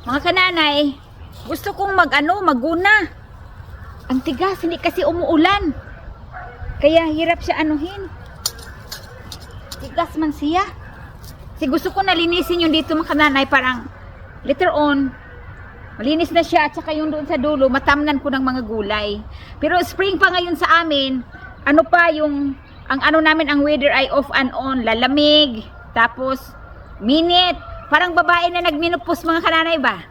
Mga kananay, gusto kong maguna. Ang tigas, hindi kasi umuulan. Kaya hirap siya anuhin. Tigas man siya. Kasi gusto ko nalinisin yung dito mga kananay, parang later on, malinis na siya at saka yung doon sa dulo, matamnan ko ng mga gulay. Pero spring pa ngayon sa amin, ano pa yung, ang ano namin, ang weather ay off and on, lalamig, tapos minute, parang babae na nagminupos mga kananay ba?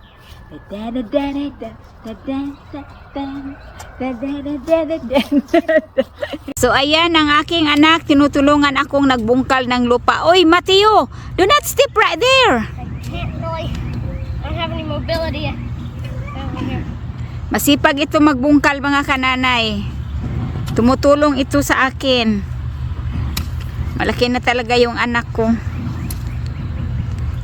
So ayan ang aking anak, tinutulungan akong nagbungkal ng lupa. Oy Mateo, do not step right there. I can't really, I don't have any mobility over here. Masipag ito magbungkal mga kananay. Tumutulong ito sa akin. Malaki na talaga yung anak ko.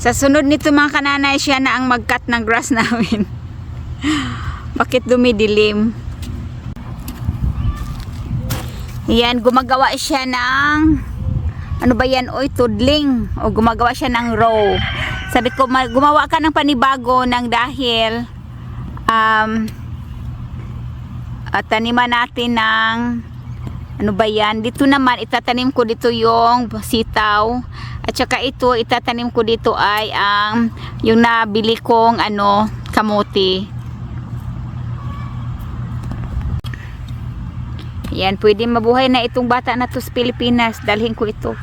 Sa sunod nito mga kananay, siya na ang mag-cut ng grass namin. Bakit dumidilim? Yan, gumagawa siya ng ano ba yan? Oy, tudling. O gumagawa siya ng row. Sabi ko, gumawa ka ng panibago ng dahil taniman natin ng ano ba yan? Dito naman, itatanim ko dito yung sitaw. At saka ito, itatanim ko dito ay ang yung nabili kong ano, kamote. Yan, pwede mabuhay na itong bata na to sa Pilipinas. Dalhin ko ito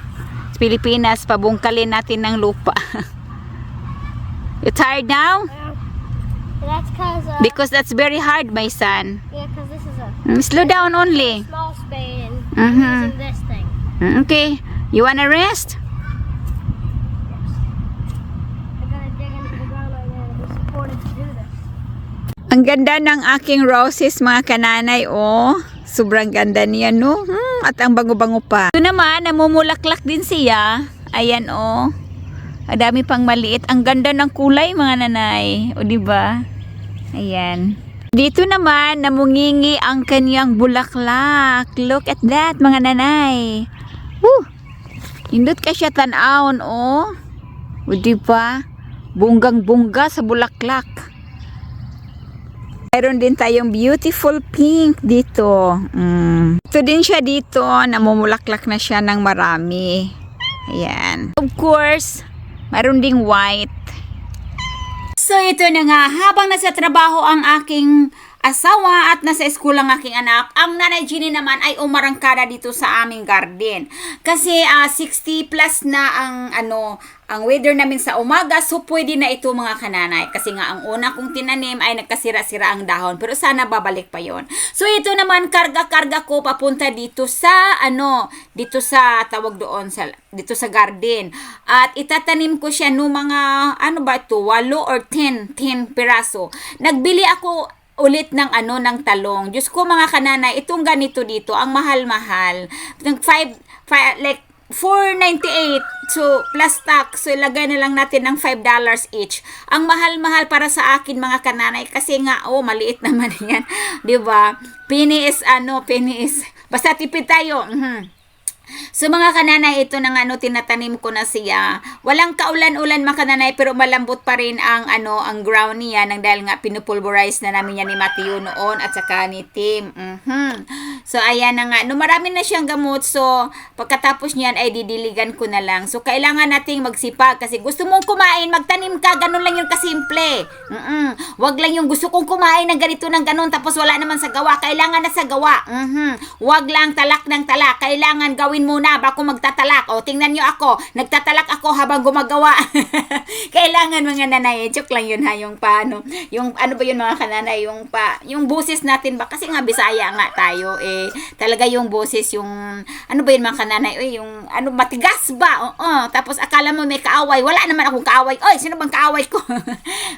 sa Pilipinas, pabungkalin natin ng lupa. You tired now? That's Because that's very hard, my son. yeah, because this is a Slow down only. small spade and Mhm. I'm using this thing. Okay, you wanna rest? I gotta dig into the ground right now to be supported to do this. Ang ganda ng aking roses mga kananay, oh. Sobrang ganda niya, no? At ang bango-bango pa. Ito naman, namumulaklak din siya. Ayan, oh. Ang dami pang maliit. Ang ganda ng kulay mga nanay. O, diba? Ayan. Dito naman, namungingi ang kanyang bulaklak. Look at that, mga nanay. Woo! Hindot ka siya tanawon, oh. O, diba? Bunggang-bungga sa bulaklak. Mayroon din tayong beautiful pink dito. Ito din siya dito. Namumulaklak na siya ng marami. Ayan. Of course, mayroon ding white. So ito na nga, habang nasa trabaho ang aking asawa at nasa school ang aking anak, ang nanay Jenny naman ay umarangkada dito sa aming garden. Kasi 60 plus na ang weather namin sa umaga, so pwede na ito mga kananay. Kasi nga ang una kong tinanim ay nagkasira-sira ang dahon, pero sana babalik pa yon. So ito naman, karga-karga ko papunta dito sa dito sa tawag doon dito sa garden. At itatanim ko siya no mga 8 or 10 piraso. Nagbili ako ulit ng ng talong. Diyos ko mga kananay, itong ganito dito, ang mahal-mahal. Ng 4.98 so plus tax, so ilagay na lang natin ng $5 each. Ang mahal-mahal para sa akin mga kananay kasi nga maliit naman yan, 'di ba? Penny is basta tipid tayo. So mga kananay, ito na nga tinatanim ko na siya. Walang kaulan-ulan mga kananay, pero malambot pa rin ang ang ground niya nang dahil nga pinupulverize na namin yan ni Matthew noon at saka ni Tim. So ayan na nga, marami na siyang gamot, so pagkatapos niyan ay didiligan ko na lang. So kailangan nating magsipag kasi gusto mong kumain, magtanim ka, ganun lang yung kasimple. Wag lang yung gusto kong kumain ng ganito ng ganun tapos wala naman sa gawa. Kailangan na sa gawa. Wag lang talak ng talak. Kailangan gawin muna bago magtatalak. O, tingnan nyo ako. Nagtatalak ako habang gumagawa. Kailangan mga nanay. Joke lang yun ha. Yung paano. Yung ano ba yun mga kananay? Yung boses natin ba? Kasi nga Bisaya nga tayo. Talaga yung boses, yung ano ba yun mga kananay? Yung matigas ba? Oo. Tapos akala mo may kaaway. Wala naman akong kaaway. Oy, sino bang kaaway ko?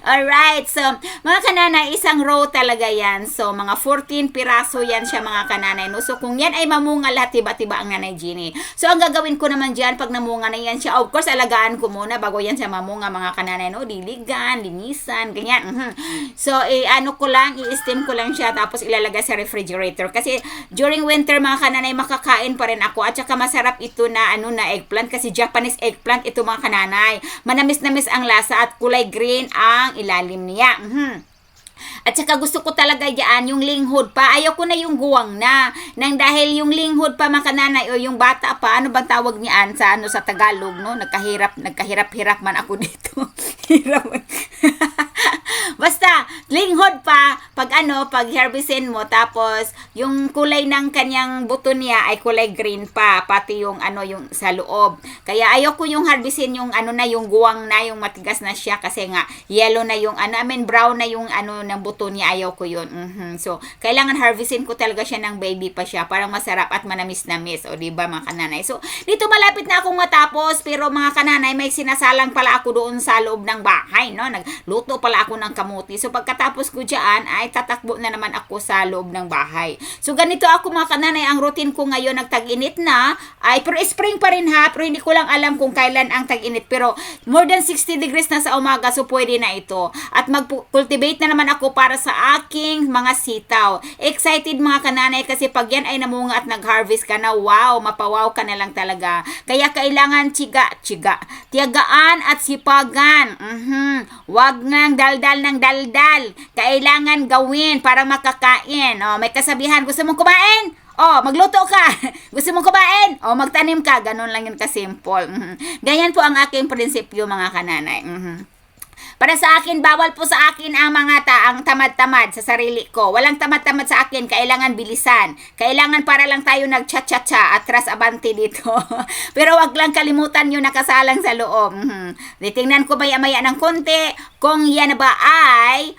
Alright. So, mga kananay, isang row talaga yan. So, mga 14 piraso yan siya mga kananay. No? So, kung yan ay mamunga lahat, tiba-tiba ang nanay G. Jeannie. So, ang gagawin ko naman dyan, pag namunga na yan siya, of course, alagaan ko muna bago yan siya mamunga, mga kananay, no? Diligan, linisan, ganyan. So, ano ko lang, i-steam ko lang siya, tapos ilalagay sa refrigerator. Kasi, during winter, mga kananay, makakain pa rin ako. At saka, masarap ito na, na eggplant. Kasi, Japanese eggplant, ito mga kananay. Manamis-namis ang lasa at kulay green ang ilalim niya. At saka gusto ko talaga diyan yung linghod pa. Ayaw ko na yung guwang na. Nang dahil yung linghod pa mga kananay o yung bata pa, ano bang tawag niyan sa sa Tagalog, no? Nagkahirap-hirap man ako dito. Hirap. Basta linghod pa pag herbicide mo, tapos yung kulay ng kanyang buto niya ay kulay green pa, pati yung yung sa loob. Kaya ayaw ko yung herbicide yung yung guwang na, yung matigas na siya, kasi nga yellow na yung brown na yung ng buto niya, ayaw ko yun. So, kailangan harvestin ko talaga siya ng baby pa siya, para masarap at manamis-namis. O, diba mga kananay? So, dito malapit na akong matapos, pero mga kananay, may sinasalang pala ako doon sa loob ng bahay, no? Nagluto pala ako ng kamuti. So, pagkatapos ko dyan, ay tatakbo na naman ako sa loob ng bahay. So, ganito ako mga kananay, ang routine ko ngayon, nagtag-init na, pero spring pa rin ha, pero hindi ko lang alam kung kailan ang tag-init, pero more than 60 degrees na sa umaga, so pwede na ito. At mag-cultivate na naman ako para sa aking mga sitaw. Excited mga kananay, kasi pag yan ay namunga at nag-harvest ka na, wow, mapawaw ka na lang talaga. Kaya kailangan tiyagaan at sipagan. Wag nang daldal ng daldal. Kailangan gawin para makakain. May kasabihan, gusto mong kumain? Magluto ka. Gusto mong kumain? Magtanim ka. Ganun lang yun kasimple. Ganyan po ang aking prinsipyo mga kananay. Para sa akin, bawal po sa akin ang ang tamad-tamad sa sarili ko. Walang tamad-tamad sa akin, kailangan bilisan. Kailangan para lang tayo nag-cha-cha-cha at tras abante dito. Pero wag lang kalimutan yung nakasalang sa loob. Titingnan ko maya-maya ng konti kung yan na ba ay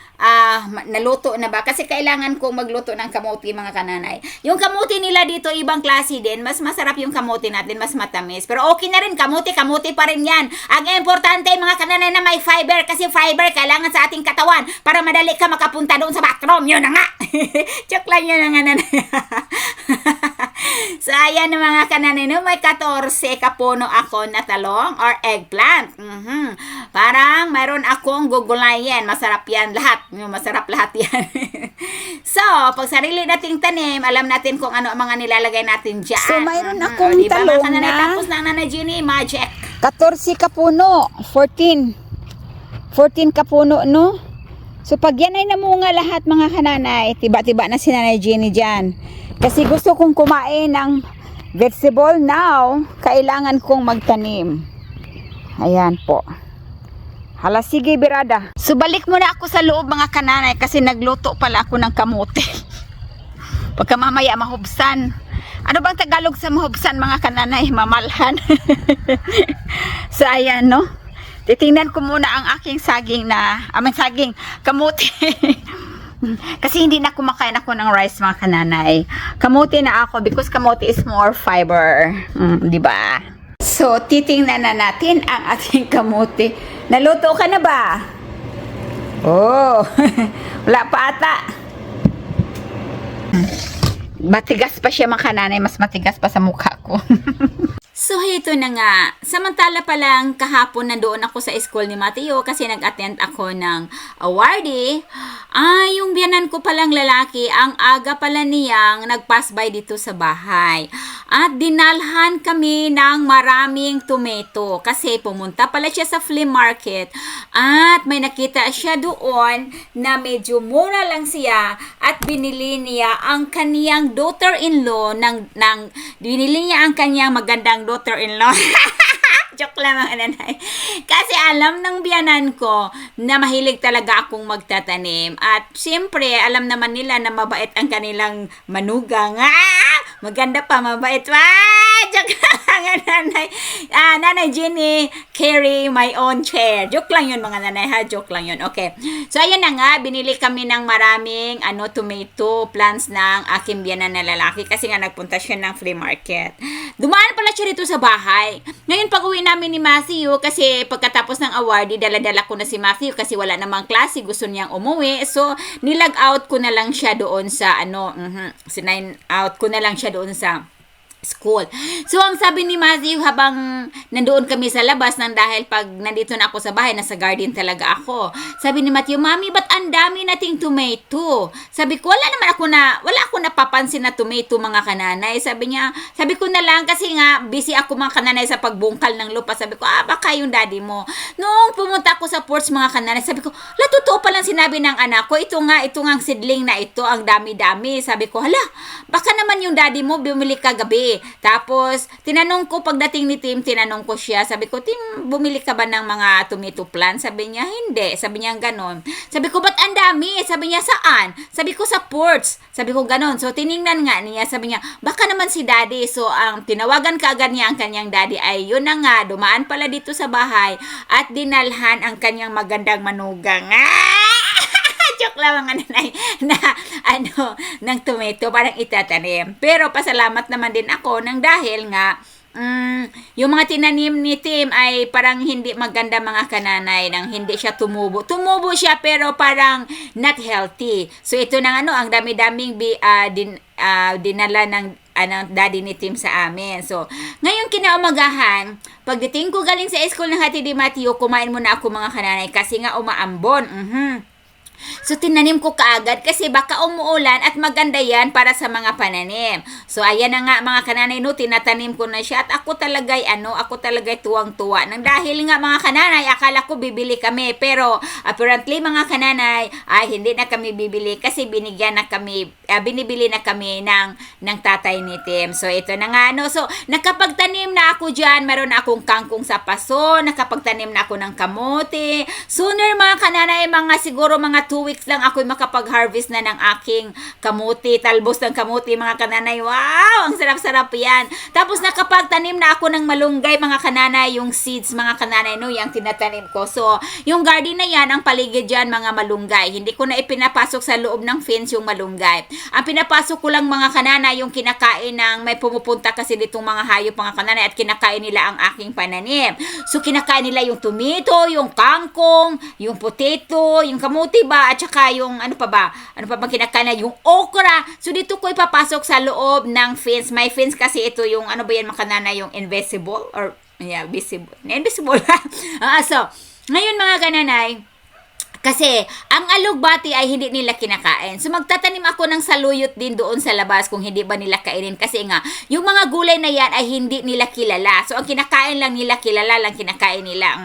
naluto na ba. Kasi kailangan kong magluto ng kamuti mga kananay. Yung kamuti nila dito, ibang klase din. Mas masarap yung kamuti natin, mas matamis. Pero okay na rin, kamuti pa rin yan. Ang importante mga kananay na may fiber, kasi fiber kailangan sa ating katawan para madali ka makapunta doon sa bathroom. Yun na nga. Joke lang yun ang nanay. So, ayan na mga kananay, no? May 14 kapuno ako na talong or eggplant. Parang mayroon akong gugulayan. Masarap yan lahat. Masarap lahat yan. So, pag sarili nating tanim, alam natin kung ano ang mga nilalagay natin dyan. So, mayroon akong diba, talong mga kananay, na tapos na Nanay Jeannie, magic. 14 kapuno, 14 kapuno, no? So, pag yan ay namunga lahat mga kananay, tiba-tiba na si Nanay Jeannie dyan. Kasi gusto kong kumain ng vegetable now, kailangan kong magtanim. Ayan po. Hala, sige birada. So, balik muna ako sa loob mga kananay, kasi nagluto pala ako ng kamote. Pagka mamaya mahubsan. Ano bang Tagalog sa mahubsan mga kananay? Mamalhan. So, ayan, no? Titingnan ko muna ang aking saging kamuti. Kasi hindi na kumakain ako ng rice mga kananay. Kamuti na ako because kamuti is more fiber. Di ba? So, titingnan na natin ang ating kamuti. Naluto ka na ba? Wala pa ata. Matigas pa siya mga kananay. Mas matigas pa sa mukha ko. So, ito na nga. Samantala pa lang, kahapon nandoon ako sa school ni Mateo kasi nag-attend ako ng awardee. Yung biyanan ko palang lalaki, ang aga pala niyang nag-pass by dito sa bahay. At dinalhan kami ng maraming tomato kasi pumunta pala siya sa flea market at may nakita siya doon na medyo mura lang siya at binili niya ang kaniyang daughter-in-law binili niya ang kaniyang magandang daughter-in-law. Joke lang mga nanay. Kasi alam ng biyanan ko na mahilig talaga akong magtatanim. At siyempre, alam naman nila na mabait ang kanilang manugang. Maganda pa, mabait. Joke lang nanay. Nanay Jeannie, carry my own chair. Joke lang yun mga nanay ha. Joke lang yun. Okay. So, ayun na nga. Binili kami ng maraming tomato plants ng aking biyanan na lalaki kasi nga nagpunta siya ng flea market. Dumaan pala siya rito sa bahay. Ngayon, pag-uwi namin ni Matthew, kasi pagkatapos ng awardee, dala-dala ko na si Matthew kasi wala namang klase, gusto niyang umuwi. So, nilag out ko na lang siya doon sa, sinign out ko na lang siya doon sa school. So, ang sabi ni Matthew habang nandoon kami sa labas nang dahil pag nandito na ako sa bahay, nasa garden talaga ako. Sabi ni Matthew, Mami, ba't ang dami nating tomato? Sabi ko, wala ako napapansin na tomato mga kananay. Sabi ko na lang kasi nga, busy ako mga kananay sa pagbungkal ng lupa. Sabi ko, baka yung daddy mo. Noong pumunta ako sa porch mga kananay, sabi ko, totoo palang sinabi ng anak ko, ito nga ang seedling na ito, ang dami-dami. Sabi ko, baka naman yung daddy mo bumili kagabi. Tapos, tinanong ko, pagdating ni Tim, tinanong ko siya, sabi ko, Tim, bumili ka ba ng mga tomato plant? Sabi niya, hindi. Sabi niya, ganon. Sabi ko, ba't ang dami? Sabi niya, saan? Sabi ko, sa porch. Sabi ko, ganon. So, tiningnan nga niya, sabi niya, baka naman si daddy. So, ang tinawagan kaagad niya ang kanyang daddy ay, yun na nga, dumaan pala dito sa bahay at dinalhan ang kanyang magandang manugang. Joke lang mga nanay ng tomato, parang itatanim. Pero pasalamat naman din ako nang dahil nga yung mga tinanim ni Tim ay parang hindi maganda mga kananay, nang hindi siya tumubo. Tumubo siya pero parang not healthy. So ito nang ang dami-daming dinala ng daddy ni Tim sa amin. So, ngayon kinaumagahan, pagdating ko galing sa school ng Hati di Matthew, kumain muna ako mga kananay kasi nga umaambon. So, tinanim ko kaagad kasi baka umuulan at maganda yan para sa mga pananim. So, ayan na nga mga kananay, tinatanim ko na siya at ako talagay tuwang-tuwa. Nang dahil nga mga kananay, akala ko bibili kami. Pero, apparently mga kananay, ay hindi na kami bibili kasi binibili na kami ng tatay ni Tim. So, ito na nga, So, nakapagtanim na ako dyan. Meron na akong kangkong sa paso. Nakapagtanim na ako ng kamote. Sooner mga kananay, siguro mga 2 weeks lang ako'y makapag-harvest na ng aking kamuti, talbos ng kamuti mga kananay. Wow! Ang sarap-sarap yan. Tapos nakapagtanim na ako ng malunggay mga kananay, yung seeds mga kananay, yung tinatanim ko. So, yung garden na yan, ang paligid dyan mga malunggay. Hindi ko na ipinapasok sa loob ng fence yung malunggay. Ang pinapasok ko lang mga kananay, yung kinakain ng may pumupunta kasi ditong mga hayop mga kananay at kinakain nila ang aking pananim. So, kinakain nila yung tomato, yung kangkong, yung potato, yung kamuti ba, at saka yung ano pa ba bang kinakain, yung okra. So dito ko ipapasok sa loob ng fence. May fence kasi ito yung ano ba yan mga kananay, yung invisible or visible. Invisible. So, ngayon mga kananay, kasi ang alugbati ay hindi nila kinakain. So magtatanim ako ng saluyot din doon sa labas kung hindi ba nila kainin. Kasi nga, yung mga gulay na yan ay hindi nila kilala. So ang kinakain lang nila, kilala lang kinakain nila.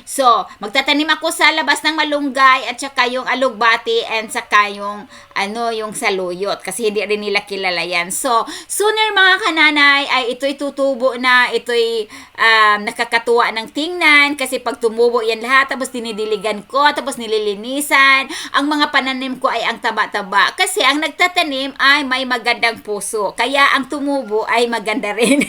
So, magtatanim ako sa labas ng malunggay at saka yung alugbati and saka yung yung saluyot. Kasi hindi rin nila kilala yan. So, sooner mga kananay ay ito'y tutubo na, ito'y nakakatuwa ng tingnan. Kasi pag tumubo yan lahat, tapos dinidiligan ko, tapos nililinisan. Ang mga pananim ko ay ang taba-taba. Kasi ang nagtatanim ay may magandang puso. Kaya ang tumubo ay maganda rin.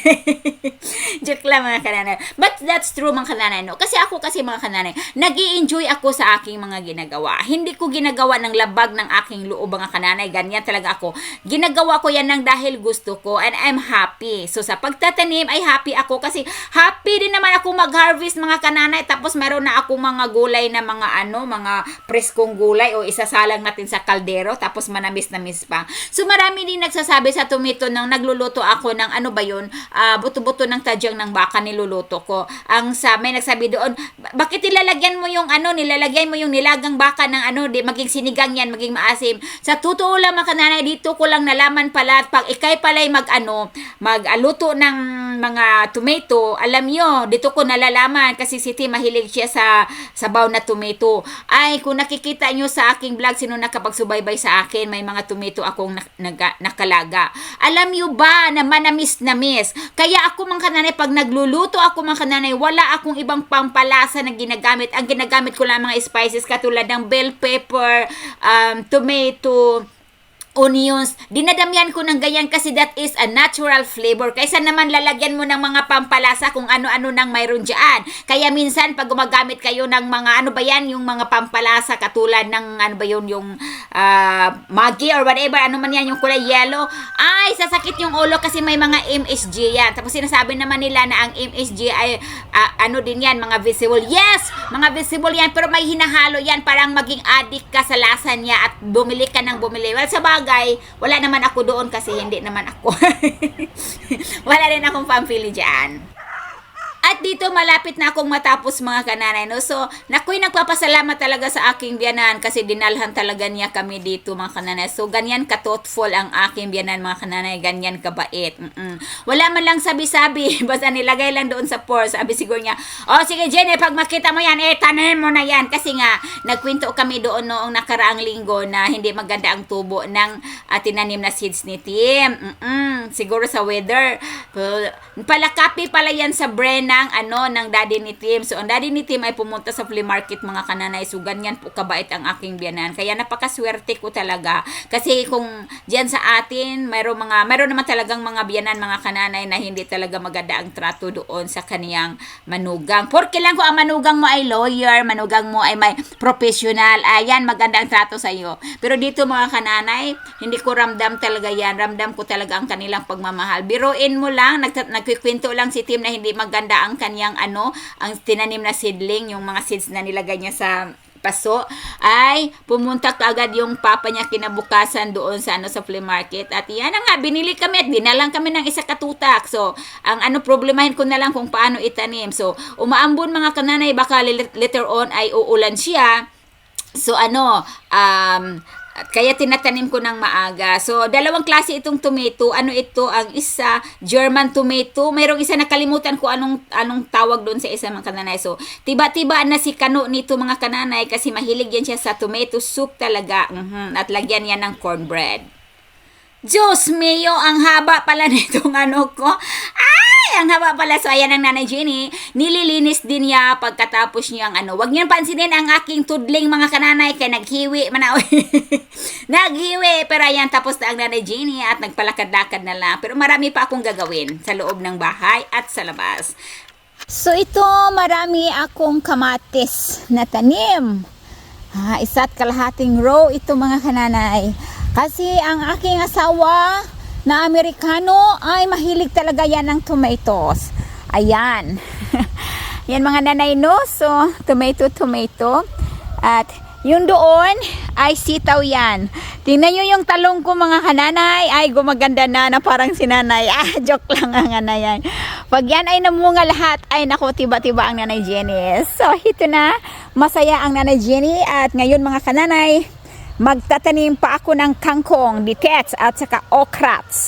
Joke lang mga kananay. But that's true mga kananay. Kasi ako mga kananay, nag-i-enjoy ako sa aking mga ginagawa. Hindi ko ginagawa ng labag ng aking loob mga kananay. Ganyan talaga ako. Ginagawa ko yan ng dahil gusto ko and I'm happy. So sa pagtatanim ay happy ako kasi happy din naman ako mag-harvest mga kananay. Tapos meron na akong mga gulay na mga preskong gulay o isasalang natin sa kaldero tapos manamis-namis pa. So marami din nagsasabi sa tomato nang nagluluto ako ng buto-buto ng tadyang ng baka niluluto ko. May nagsabi doon, bakit nilalagyan mo yung nilagang baka ng di maging sinigang yan, maging maasim. Sa totoo lang mga kananay, dito ko lang nalaman pala pag ikay pala'y mag-aluto ng mga tomato, alam nyo, dito ko nalalaman kasi si Tim mahilig siya sa sabaw na tomato. Ay, kung nakikita nyo sa aking vlog, sino nakapagsubaybay sa akin, may mga tomato akong nakalaga. Alam nyo ba na manamis-namis? Kaya ako mga kananay, pag nagluluto ako mga kananay, wala akong ibang pampalasa na ginagamit. Ang ginagamit ko lang mga spices katulad ng bell pepper, tomato, onions, dinadamihan ko ng ganyan kasi that is a natural flavor. Kaysa naman lalagyan mo ng mga pampalasa kung ano-ano nang mayroon dyan. Kaya minsan pag gumagamit kayo ng mga yung mga pampalasa katulad ng yung Maggi or whatever, ano man yan, yung kulay yellow, ay sasakit yung ulo kasi may mga MSG yan. Tapos sinasabi naman nila na ang MSG ay din yan, mga visible. Yes, mga visible yan, pero may hinahalo yan parang maging addict ka sa lasa niya at bumili ka ng bumili. Well, sa bagay bagay, wala naman ako doon kasi hindi naman ako. Wala rin akong pamphili dyan. At dito malapit na akong matapos mga kananay, no? So, nakoy nagpapasalamat talaga sa aking biyanan kasi dinalhan talaga niya kami dito mga kananay. So, ganyan ka-thoughtful ang aking biyanan mga kananay, ganyan kabait. Wala man lang sabi-sabi, basta nilagay lang doon sa purse. Sabi siguro niya, oh sige Jenny, pag makita mo yan, tanim mo na yan. Kasi nga, nagkwento kami doon noong nakaraang linggo na hindi maganda ang tubo ng tinanim na seeds ni Tim. Siguro sa weather. Palakapi pala yan sa brain ng daddy ni Tim. So, ang daddy ni Tim ay pumunta sa flea market mga kananay. So, ganyan po kabait ang aking biyanan. Kaya napakaswerte ko talaga. Kasi kung diyan sa atin, mayroon naman talagang mga biyanan, mga kananay na hindi talaga maganda ang trato doon sa kaniyang manugang. Porke lang kung ang manugang mo ay lawyer, manugang mo ay may professional, ayan, maganda ang trato sa iyo. Pero dito mga kananay, hindi ko ramdam talaga yan. Ramdam ko talaga ang kanilang pagmamahal. Biruin mo lang, nagkikwento lang si Tim na hindi maganda ang kanyang ang tinanim na seedling, yung mga seeds na nilagay niya sa paso, ay pumunta kaagad yung papa niya kinabukasan doon sa sa flea market. At yan na nga, binili kami at dinalang kami ng isa katutak. So, ang problemahin ko na lang kung paano itanim. So, umaambon mga kananay, baka later on ay uulan siya. So, kaya tinatanim ko ng maaga. So, dalawang klase itong tomato. Ano ito? Ang isa, German tomato. Mayroong isa nakalimutan ko anong tawag doon sa isa mga kananay. So, tiba-tiba na si Kano nito mga kananay kasi mahilig yan siya sa tomato soup talaga. At lagyan yan ng cornbread. Diyos mio, ang haba pala nitong ko. Ang haba pala. So, ayan ang Nanay Jenny. Nililinis din niya pagkatapos niyang Wag niyong pansinin ang aking tudling mga kananay kay naghiwi. Naghiwi. Pero ayan, tapos na ang Nanay Jenny at nagpalakad-lakad na lang. Pero marami pa akong gagawin sa loob ng bahay at sa labas. So ito, marami akong kamatis na tanim. Isa't kalahating row ito mga kananay. Kasi ang aking asawa na Amerikano ay mahilig talaga yan ng tomatoes. Ayan. Yan mga nanay, no? So, tomato. At yung doon ay sitaw yan. Tingnan nyo yung talong ko mga kananay. Ay, gumaganda na parang sinanay. Joke lang ang nanay yan. Pag yan ay namunga lahat, ay naku, tiba-tiba ang Nanay Jenny. So, ito na. Masaya ang Nanay Jenny. At ngayon mga kananay, magtatanim pa ako ng kangkong, ditets at saka okrats.